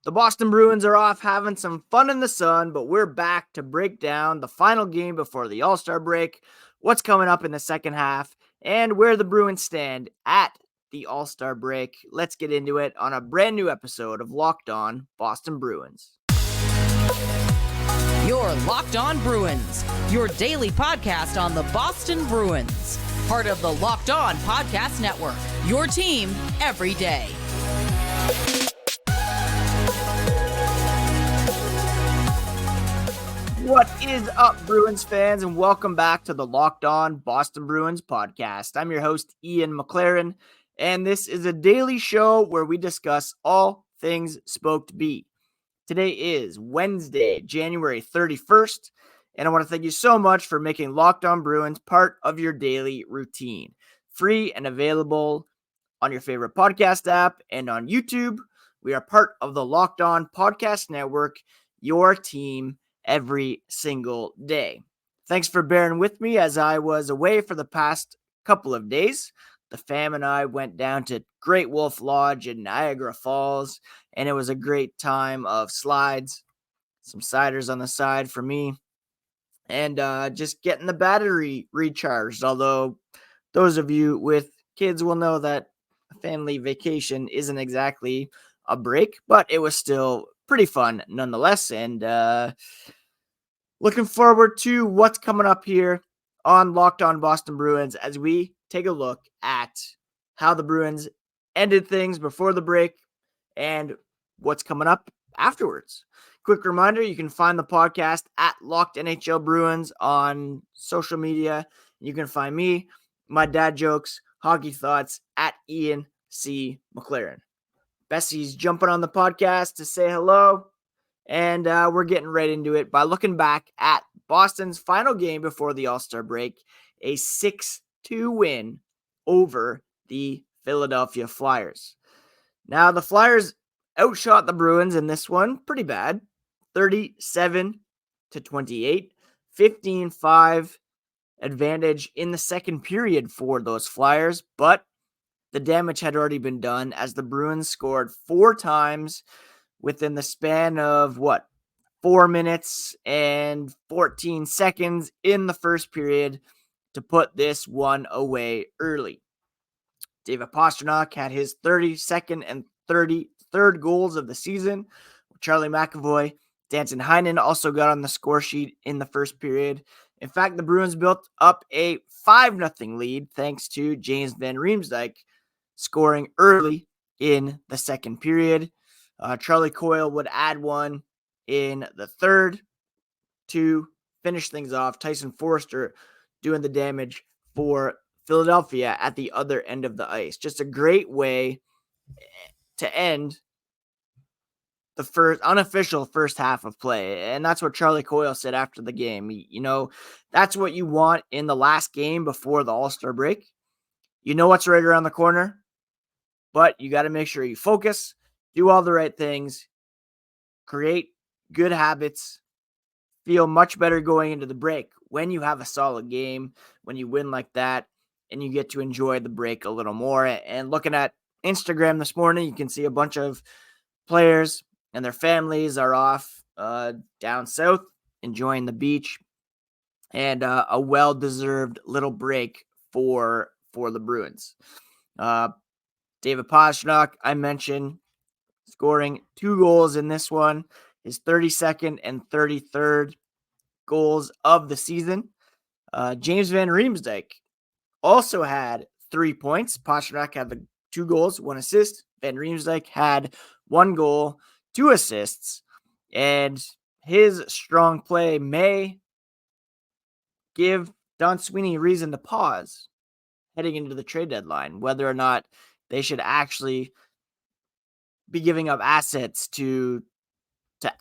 The Boston Bruins are off having some fun in the sun, but we're back to break down the final game before the All-Star break, what's coming up in the second half, and where the Bruins stand at the All-Star break. Let's get into it on a brand new episode of Locked On Boston Bruins. You're Locked On Bruins, your daily podcast on the Boston Bruins. Part of the Locked On Podcast Network, your team every day. What is up, Bruins fans, and welcome back to the Locked On Boston Bruins podcast. I'm your host, Ian McLaren, and this is a daily show where we discuss all things Spoked B. Today is Wednesday, January 31st, and I want to thank you so much for making Locked On Bruins part of your daily routine. Free and available on your favorite podcast app and on YouTube. We are part of the Locked On Podcast Network, your team every single day. Thanks for bearing with me as I was away for the past couple of days. The fam and I went down to Great Wolf Lodge in Niagara Falls, and it was a great time of slides, some ciders on the side for me, and just getting the battery recharged. Although those of you with kids will know that a family vacation isn't exactly a break, but it was still pretty fun nonetheless, and looking forward to what's coming up here on Locked On Boston Bruins as we take a look at how the Bruins ended things before the break and what's coming up afterwards. Quick reminder, you can find the podcast at Locked NHL Bruins on social media. You can find me, my dad jokes, hockey thoughts at Ian C. McLaren. Bessie's jumping on the podcast to say hello, and we're getting right into it by looking back at Boston's final game before the All-Star break, a 6-2 win over the Philadelphia Flyers. Now, the Flyers outshot the Bruins in this one pretty bad, 37-28, 15-5 advantage in the second period for those Flyers, but the damage had already been done as the Bruins scored 4 times within the span of 4 minutes and 14 seconds in the first period to put this one away early. David Pastrnak had his 32nd and 33rd goals of the season. Charlie McAvoy, Danton Heinen also got on the score sheet in the first period. In fact, the Bruins built up a 5-0 lead thanks to James Van Riemsdyk scoring early in the second period. Charlie Coyle would add one in the third to finish things off. Tyson Forster doing the damage for Philadelphia at the other end of the ice. Just a great way to end the first unofficial first half of play. And that's what Charlie Coyle said after the game. You know, that's what you want in the last game before the All-Star break. You know what's right around the corner, but you got to make sure you focus, do all the right things, create good habits, feel much better going into the break when you have a solid game, when you win like that, and you get to enjoy the break a little more. And looking at Instagram this morning, you can see a bunch of players and their families are off down south, enjoying the beach, and a well-deserved little break for the Bruins. David Pastrnak, I mentioned, scoring 2 goals in this one, his 32nd and 33rd goals of the season. James Van Riemsdyk also had 3 points. Pastrnak had the 2 goals, 1 assist. Van Riemsdyk had 1 goal, 2 assists, and his strong play may give Don Sweeney reason to pause heading into the trade deadline, whether or not they should actually be giving up assets to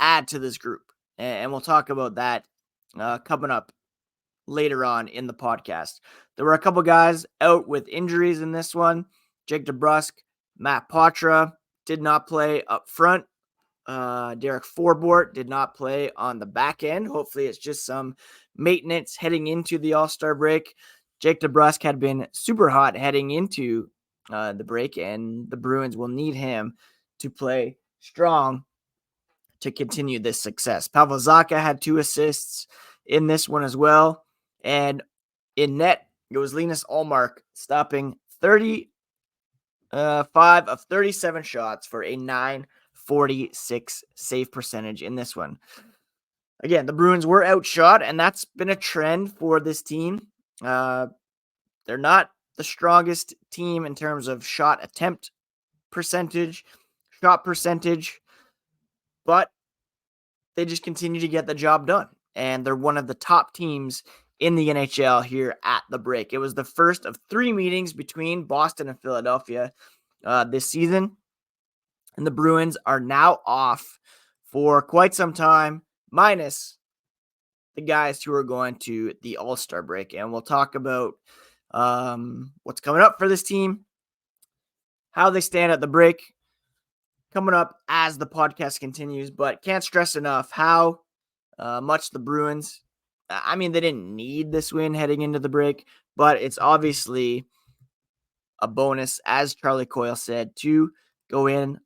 add to this group. And we'll talk about that coming up later on in the podcast. There were a couple guys out with injuries in this one. Jake DeBrusk, Matt Poitras did not play up front. Derek Forbort did not play on the back end. Hopefully it's just some maintenance heading into the All-Star break. Jake DeBrusk had been super hot heading into the break, and the Bruins will need him to play strong to continue this success. Pavel Zacha had 2 assists in this one as well. And in net, it was Linus Ullmark stopping 5 of 37 shots for a .946 save percentage in this one. Again, the Bruins were outshot, and that's been a trend for this team. They're not the strongest team in terms of shot attempt percentage, shot percentage, but they just continue to get the job done. And they're one of the top teams in the NHL here at the break. It was the first of 3 meetings between Boston and Philadelphia this season. And the Bruins are now off for quite some time, minus the guys who are going to the All-Star break. And we'll talk about what's coming up for this team, how they stand at the break, coming up as the podcast continues. But can't stress enough how much the Bruins, I mean, they didn't need this win heading into the break, but it's obviously a bonus, as Charlie Coyle said, to go in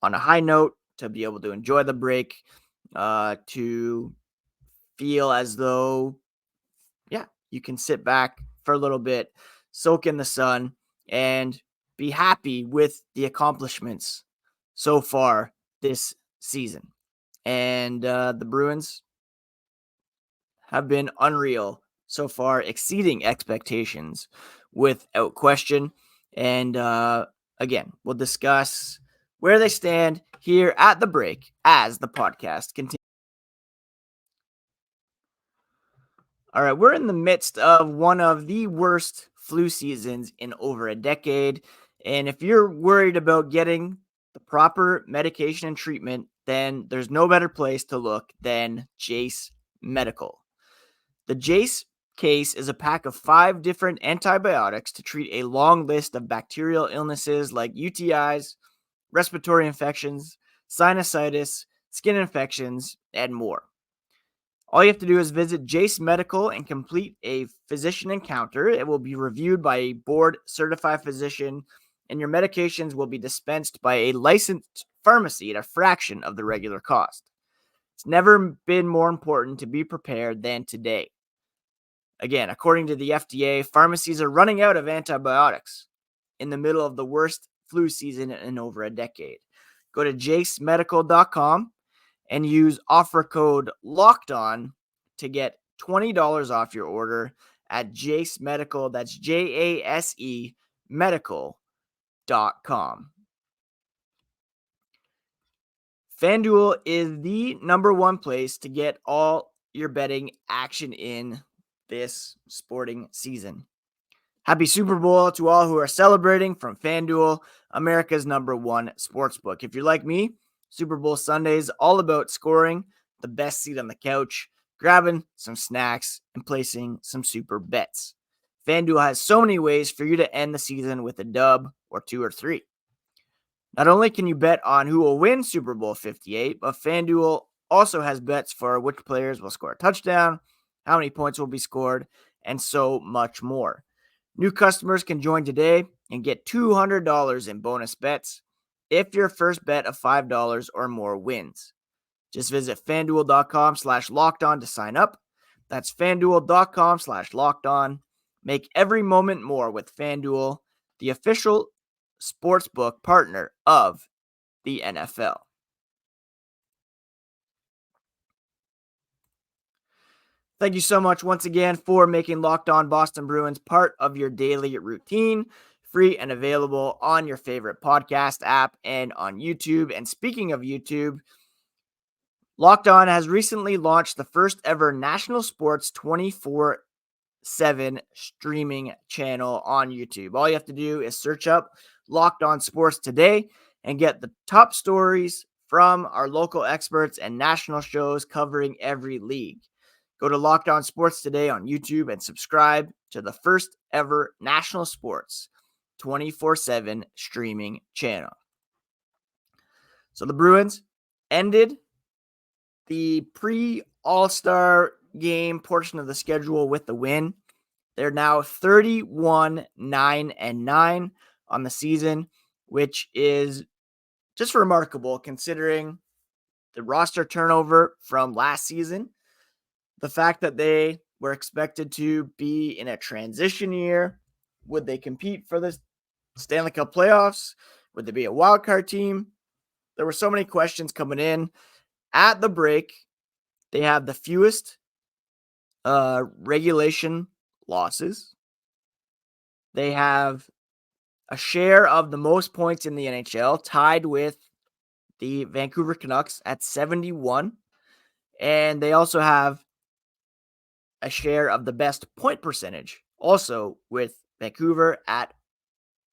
on a high note, to be able to enjoy the break, to feel as though, you can sit back for a little bit, soak in the sun, and be happy with the accomplishments so far this season. And the Bruins have been unreal so far, exceeding expectations without question. And again, we'll discuss where they stand here at the break as the podcast continues. All right, we're in the midst of one of the worst flu seasons in over a decade. And if you're worried about getting the proper medication and treatment, then there's no better place to look than Jace Medical. The Jace case is a pack of 5 different antibiotics to treat a long list of bacterial illnesses like UTIs, respiratory infections, sinusitis, skin infections, and more. All you have to do is visit Jace Medical and complete a physician encounter. It will be reviewed by a board-certified physician, and your medications will be dispensed by a licensed pharmacy at a fraction of the regular cost. It's never been more important to be prepared than today. Again, according to the FDA, pharmacies are running out of antibiotics in the middle of the worst flu season in over a decade. Go to jacemedical.com and use offer code LOCKEDON to get $20 off your order at Jace Medical. That's JASE medical.com. FanDuel is the number one place to get all your betting action in this sporting season. Happy Super Bowl to all who are celebrating from FanDuel, America's number one sportsbook. If you're like me, Super Bowl Sunday is all about scoring the best seat on the couch, grabbing some snacks, and placing some super bets. FanDuel has so many ways for you to end the season with a dub or 2 or 3. Not only can you bet on who will win Super Bowl 58, but FanDuel also has bets for which players will score a touchdown, how many points will be scored, and so much more. New customers can join today and get $200 in bonus bets if your first bet of $5 or more wins. Just visit FanDuel.com/lockedon to sign up. That's FanDuel.com/lockedon. Make every moment more with FanDuel, the official sportsbook partner of the NFL. Thank you so much once again for making Locked On Boston Bruins part of your daily routine. Free and available on your favorite podcast app and on YouTube. And speaking of YouTube, Locked On has recently launched the first ever national sports 24/7 streaming channel on YouTube. All you have to do is search up Locked On Sports Today and get the top stories from our local experts and national shows covering every league. Go to Locked On Sports Today on YouTube and subscribe to the first ever national sports 24/7 streaming channel. So the Bruins ended the pre-All-Star game portion of the schedule with the win. They're now 31-9-9 on the season, which is just remarkable considering the roster turnover from last season, the fact that they were expected to be in a transition year. Would they compete for the Stanley Cup playoffs? Would they be a wild card team? There were so many questions coming in. At the break, they have the fewest regulation losses. They have a share of the most points in the NHL, tied with the Vancouver Canucks at 71. And they also have a share of the best point percentage, also with Vancouver at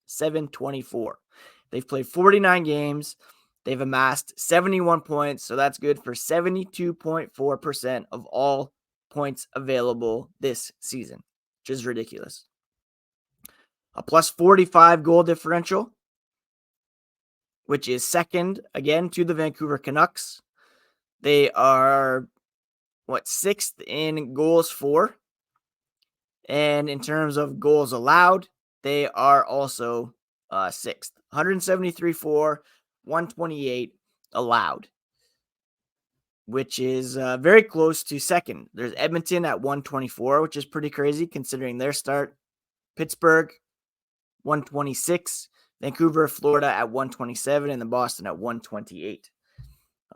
724. They've played 49 games. They've amassed 71 points, so that's good for 72.4% of all points available this season, which is ridiculous. A plus 45 goal differential, which is second, again, to the Vancouver Canucks. They are, sixth in goals for. And in terms of goals allowed, they are also sixth. 173 for, 128 allowed, which is very close to second. There's Edmonton at 124, which is pretty crazy considering their start. Pittsburgh, 126. Vancouver, Florida at 127, and then Boston at 128.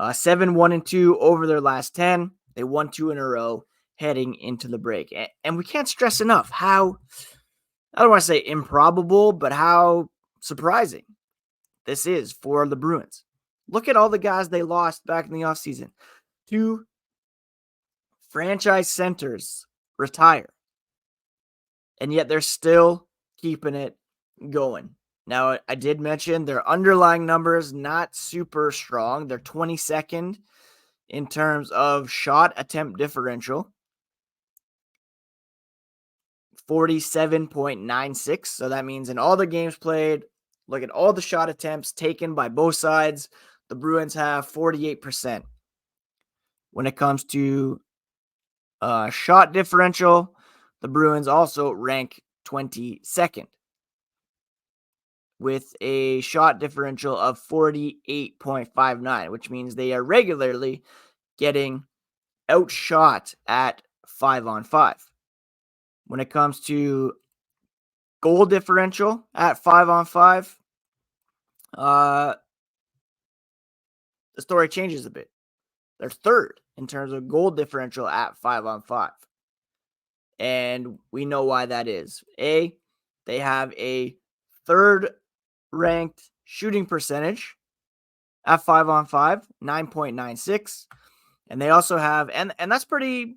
7-1-2 over their last 10. They won 2 in a row heading into the break. And we can't stress enough how, I don't want to say improbable, but how surprising this is for the Bruins. Look at all the guys they lost back in the offseason. 2 franchise centers retire. And yet they're still keeping it going. Now, I did mention their underlying numbers not super strong. They're 22nd in terms of shot attempt differential. 47.96. So that means in all the games played, look at all the shot attempts taken by both sides. The Bruins have 48%. When it comes to shot differential, the Bruins also rank 22nd with a shot differential of 48.59, which means they are regularly getting outshot at 5-on-5. When it comes to goal differential at 5-on-5, the story changes a bit. They're third in terms of goal differential at 5-on-5. And we know why that is. They have a third ranked shooting percentage at 5-on-5, 9.96. And they also have, and that's pretty,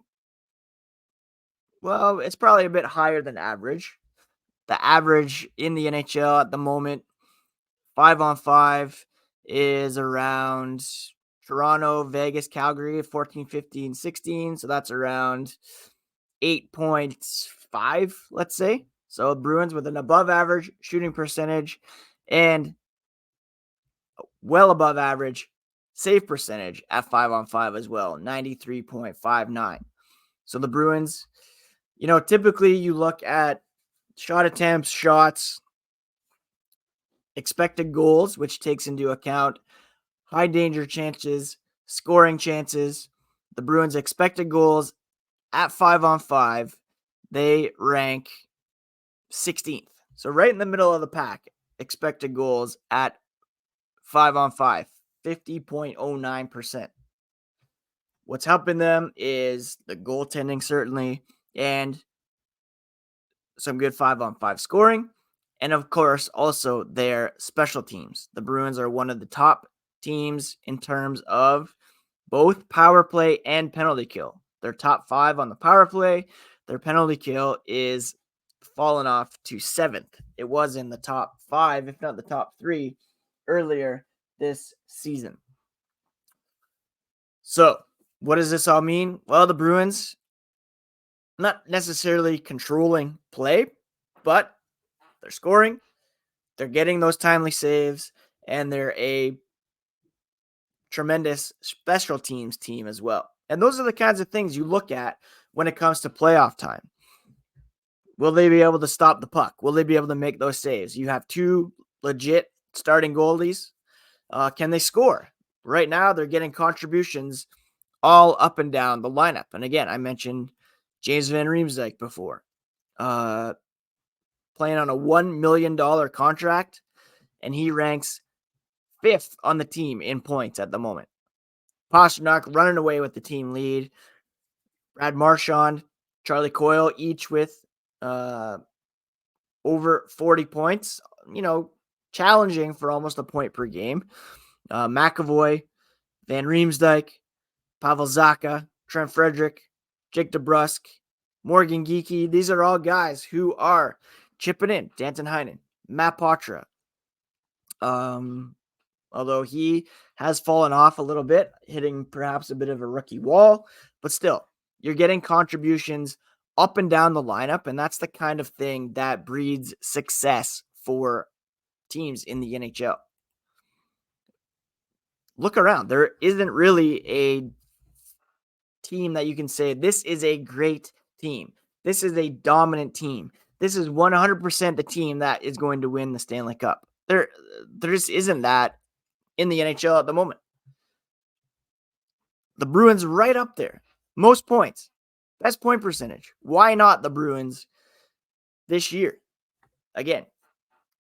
well, it's probably a bit higher than average. The average in the NHL at the moment, 5-on-5 is around Toronto, Vegas, Calgary, 14, 15, 16. So that's around 8.5, let's say. So Bruins with an above average shooting percentage and well above average save percentage at 5-on-5 as well, 93.59. So the Bruins, typically you look at shot attempts, shots, expected goals, which takes into account high danger chances, scoring chances. The Bruins' expected goals at 5-on-5, they rank 16th. So right in the middle of the pack, expected goals at 5-on-5, 50.09%. What's helping them is the goaltending, certainly, and some good 5-on-5 scoring. And of course, also their special teams. The Bruins are one of the top teams in terms of both power play and penalty kill. They're top 5 on the power play. Their penalty kill is fallen off to 7th. It was in the top 5, if not the top 3, earlier this season. So, what does this all mean? Well, the Bruins, not necessarily controlling play, but they're scoring, they're getting those timely saves, and they're a tremendous special teams team as well. And those are the kinds of things you look at when it comes to playoff time. Will they be able to stop the puck? Will they be able to make those saves? You have 2 legit starting goalies. Can they score? right now they're getting contributions all up and down the lineup. And again, I mentioned James Van Riemsdyk before, playing on a $1 million contract, and he ranks 5th on the team in points at the moment. Pastrnak running away with the team lead. Brad Marchand, Charlie Coyle, each with over 40 points, challenging for almost a point per game. McAvoy, Van Riemsdyk, Pavel Zacha, Trent Frederick, Jake DeBrusk, Morgan Geekie. These are all guys who are chipping in. Danton Heinen, Matt Poitras. Although he has fallen off a little bit, hitting perhaps a bit of a rookie wall, but still, you're getting contributions up and down the lineup, and that's the kind of thing that breeds success for teams in the NHL. Look around. There isn't really a team that you can say, this is a great team. This is a dominant team. This is 100% the team that is going to win the Stanley Cup. There just isn't that in the NHL at the moment. The Bruins right up there. Most points. Best point percentage. Why not the Bruins this year? Again,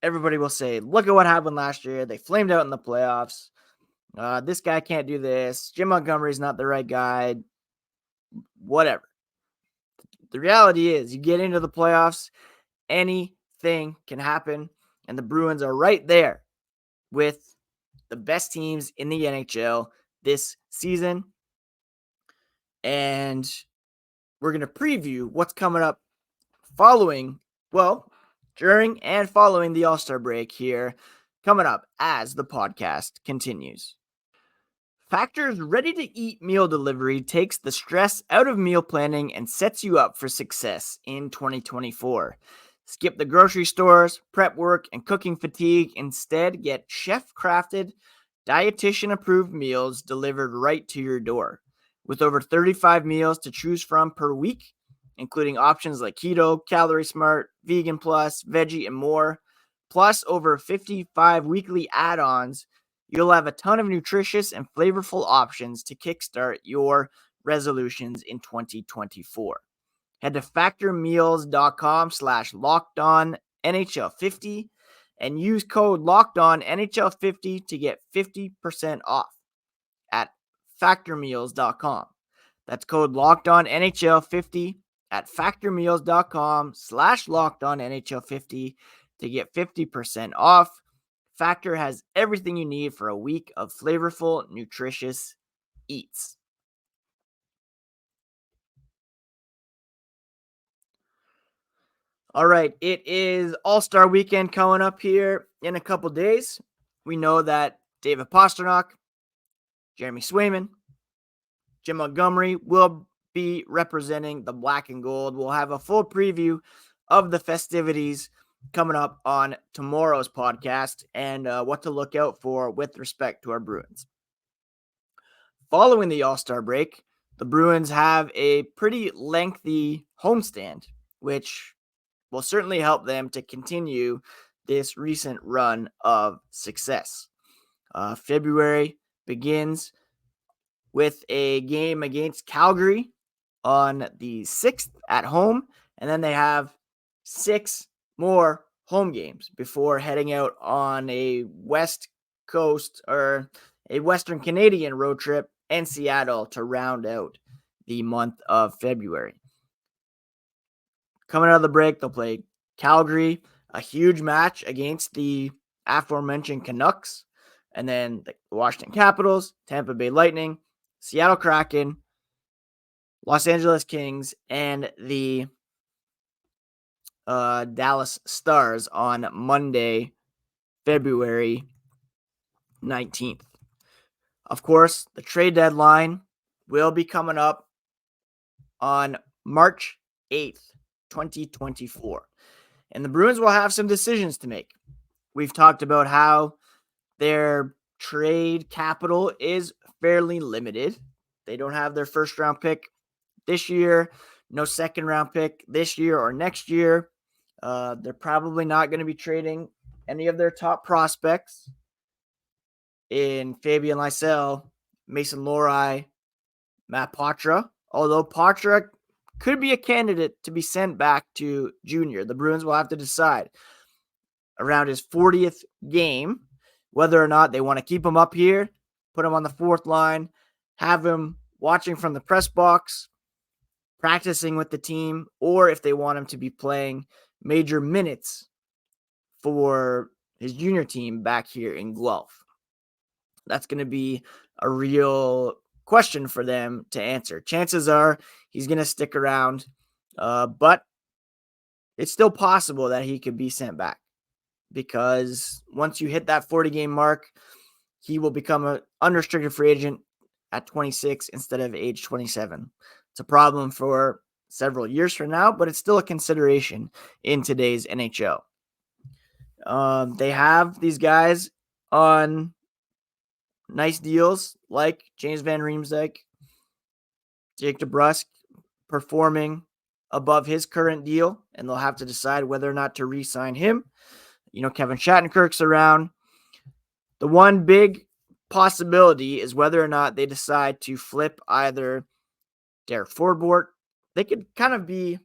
everybody will say, look at what happened last year. They flamed out in the playoffs. This guy can't do this. Jim Montgomery's not the right guy. Whatever. The reality is, you get into the playoffs, anything can happen, and the Bruins are right there with the best teams in the NHL this season. And we're going to preview what's coming up during and following the All-Star break here, coming up as the podcast continues. Factor's ready-to-eat meal delivery takes the stress out of meal planning and sets you up for success in 2024. Skip the grocery stores, prep work, and cooking fatigue. Instead, get chef-crafted, dietitian-approved meals delivered right to your door. With over 35 meals to choose from per week, including options like keto, calorie smart, vegan plus, veggie, and more, plus over 55 weekly add-ons, you'll have a ton of nutritious and flavorful options to kickstart your resolutions in 2024. Head to factormeals.com/LockedOnNHL50 and use code LockedOnNHL50 to get 50% off at factormeals.com. That's code LockedOnNHL50 at factormeals.com/LockedOnNHL50 to get 50% off. Factor has everything you need for a week of flavorful, nutritious eats. All right, it is All-Star Weekend coming up here in a couple days. We know that David Pastrnak, Jeremy Swayman, Jim Montgomery will be representing the black and gold. We'll have a full preview of the festivities coming up on tomorrow's podcast and what to look out for with respect to our Bruins. Following the All-Star break, the Bruins have a pretty lengthy homestand, which will certainly help them to continue this recent run of success. February begins with a game against Calgary on the 6th at home, and then they have 6 more home games before heading out on a West Coast or a Western Canadian road trip and Seattle to round out the month of February. Coming out of the break, they'll play Calgary, a huge match against the aforementioned Canucks, and then the Washington Capitals, Tampa Bay Lightning, Seattle Kraken, Los Angeles Kings, and the Dallas Stars on Monday, February 19th. Of course, the trade deadline will be coming up on March 8th, 2024. And the Bruins will have some decisions to make. We've talked about how their trade capital is fairly limited. They don't have their first round pick this year, no second round pick this year or next year. They're probably not going to be trading any of their top prospects. in Fabian Lysell, Mason Lohrei, Matt Poitras. Although Poitras could be a candidate to be sent back to junior. The Bruins will have to decide around his 40th game whether or not they want to keep him up here, put him on the fourth line, have him watching from the press box, practicing with the team, or if they want him to be playing major minutes for his junior team back here in Guelph. That's going to be a real question for them to answer. Chances are he's going to stick around, but it's still possible that he could be sent back, because once you hit that 40-game mark, he will become an unrestricted free agent at 26 instead of age 27. It's a problem for several years from now, but it's still a consideration in today's NHL. They have these guys on nice deals like James Van Riemsdyk, Jake DeBrusk performing above his current deal, and they'll have to decide whether or not to re-sign him. Kevin Shattenkirk's around. The one big possibility is whether or not they decide to flip either Derek Forbort. They could kind of be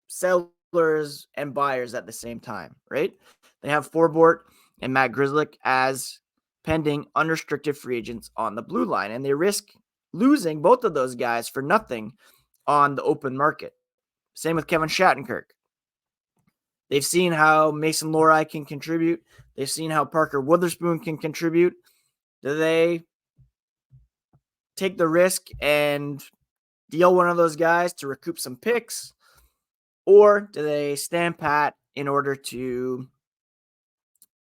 sellers and buyers at the same time, right? They have Forbort and Matt Grzelcyk as pending unrestricted free agents on the blue line, and they risk losing both of those guys for nothing on the open market. Same with Kevin Shattenkirk. They've seen how Mason Lohrei can contribute. They've seen how Parker Wotherspoon can contribute. Do they take the risk and deal one of those guys to recoup some picks? Or do they stand pat in order to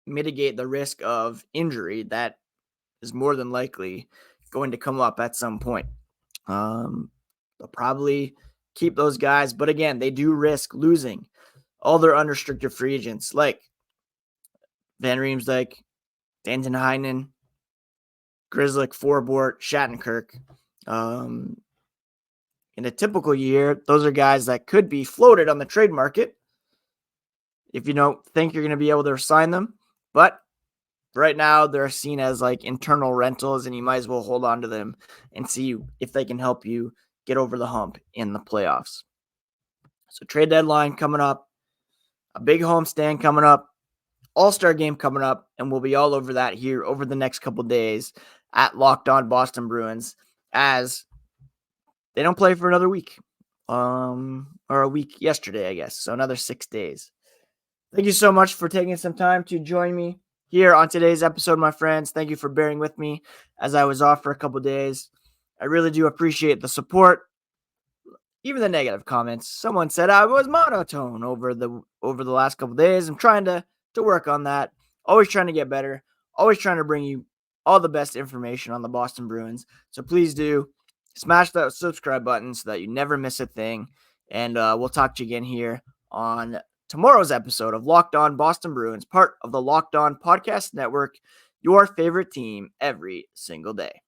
mitigate the risk of injury that is more than likely going to come up at some point? They'll probably keep those guys. But again, they do risk losing all their unrestricted free agents like Van Riemsdyk, Danton Heinen, Grzelcyk, Forbort, Shattenkirk. In a typical year, those are guys that could be floated on the trade market if you don't think you're going to be able to sign them. But right now, they're seen as like internal rentals, and you might as well hold on to them and see if they can help you get over the hump in the playoffs. So trade deadline coming up, a big homestand coming up, All-Star game coming up, and we'll be all over that here over the next couple days at Locked On Boston Bruins, as they don't play for another week, or a week yesterday, I guess. So another 6 days. Thank you so much for taking some time to join me here on today's episode, my friends. Thank you for bearing with me as I was off for a couple days. I really do appreciate the support, even the negative comments. Someone said I was monotone over the last couple days. I'm trying to work on that. Always trying to get better. Always trying to bring you all the best information on the Boston Bruins. So please do smash that subscribe button so that you never miss a thing. And we'll talk to you again here on tomorrow's episode of Locked On Boston Bruins, part of the Locked On Podcast Network, your favorite team every single day.